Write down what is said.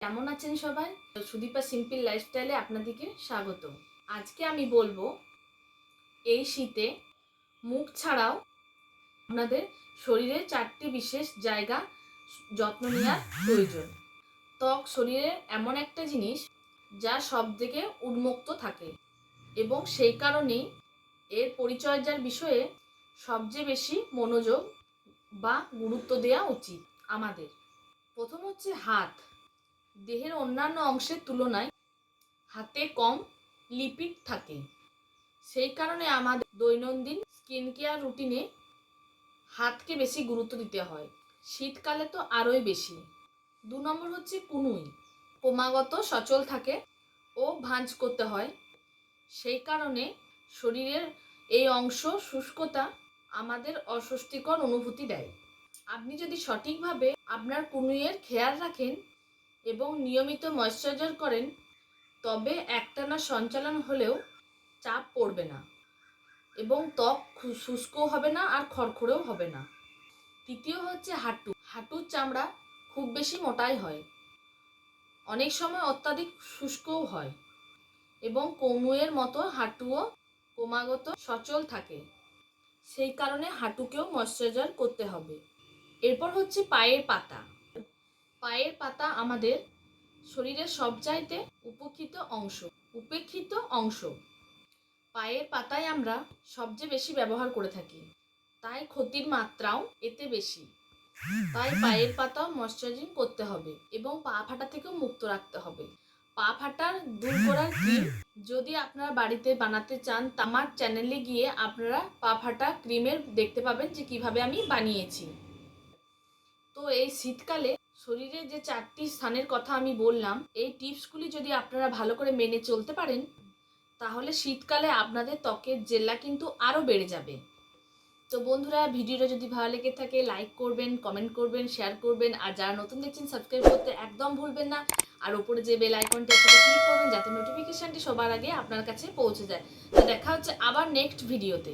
কেমন আছেন সবাই? সুদীপা সিম্পল লাইফস্টাইলে আপনাদেরকে স্বাগত। আজকে আমি বলবো এই শীতে মুখ ছাড়াও আপনাদের শরীরের 4টি বিশেষ জায়গা যত্ন নেওয়ার প্রয়োজন। ত্বক শরীরের এমন একটা জিনিস যা সব থেকে উন্মুক্ত থাকে এবং সেই কারণেই এর পরিচর্যার বিষয়ে সবচেয়ে বেশি মনোযোগ বা গুরুত্ব দেওয়া উচিত আমাদের। প্রথম হচ্ছে হাত। দেহের অন্যান্য অংশের তুলনায় হাতে কম লিপিড থাকে, সেই কারণে আমাদের দৈনন্দিন স্কিন কেয়ার রুটিনে হাতকে বেশি গুরুত্ব দিতে হয়, শীতকালে তো আরোই বেশি। 2 নম্বর হচ্ছে কনুই। ক্রমাগত সচল থাকে ও ভাঁজ করতে হয়, সেই কারণে শরীরের এই অংশ শুষ্কতা আমাদের অস্বস্তিকর অনুভূতি দেয়। আপনি যদি সঠিকভাবে আপনার কনুইয়ের খেয়াল রাখেন এবং নিয়মিত ময়েশ্চারাইজার করেন, তবে একটানা সঞ্চালন হলেও চাপ পড়বে না এবং ত্বক শুষ্কও হবে না আর খড়খড়েও হবে না। তৃতীয় হচ্ছে হাঁটু। হাঁটুর চামড়া খুব বেশি মোটাই হয়, অনেক সময় অত্যাধিক শুষ্কও হয় এবং কনুইয়ের মতো হাঁটুও ক্রমাগত সচল থাকে, সেই কারণে হাঁটুকেও ময়েশ্চারাইজার করতে হবে। এরপর হচ্ছে পায়ের পাতা। পায়ের পাতা আমাদের শরীরের সবচাইতে উপেক্ষিত অংশ। পায়ের পাতায় আমরা সবচেয়ে বেশি ব্যবহার করে থাকি, তাই ক্ষতির মাত্রাও এতে বেশি। তাই পায়ের পাতাও ময়েশ্চারাইজিং করতে হবে এবং পা ফাটা থেকেও মুক্ত রাখতে হবে। পা ফাটার দূর করার ক্রিম যদি আপনারা বাড়িতে বানাতে চান, আমার চ্যানেলে গিয়ে আপনারা পা ফাটা ক্রিমের দেখতে পাবেন যে কিভাবে আমি বানিয়েছি। তো এই শীতকালে শরীরে যে 4টি স্থানের কথা আমি বললাম, এই টিপসগুলি যদি আপনারা ভালো করে মেনে চলতে পারেন, তাহলে শীতকালে আপনাদের ত্বকের জেল্লা কিন্তু আরও বেড়ে যাবে। তো বন্ধুরা, ভিডিওটা যদি ভালো লেগে থাকে লাইক করবেন, কমেন্ট করবেন, শেয়ার করবেন, আর যারা নতুন দেখছেন সাবস্ক্রাইব করতে একদম ভুলবেন না। আর উপরে যে বেল আইকনটি আছে ক্লিক করবেন যাতে নোটিফিকেশনটি সবার আগে আপনার কাছে পৌঁছে যায়। তো দেখা হচ্ছে আবার নেক্সট ভিডিওতে।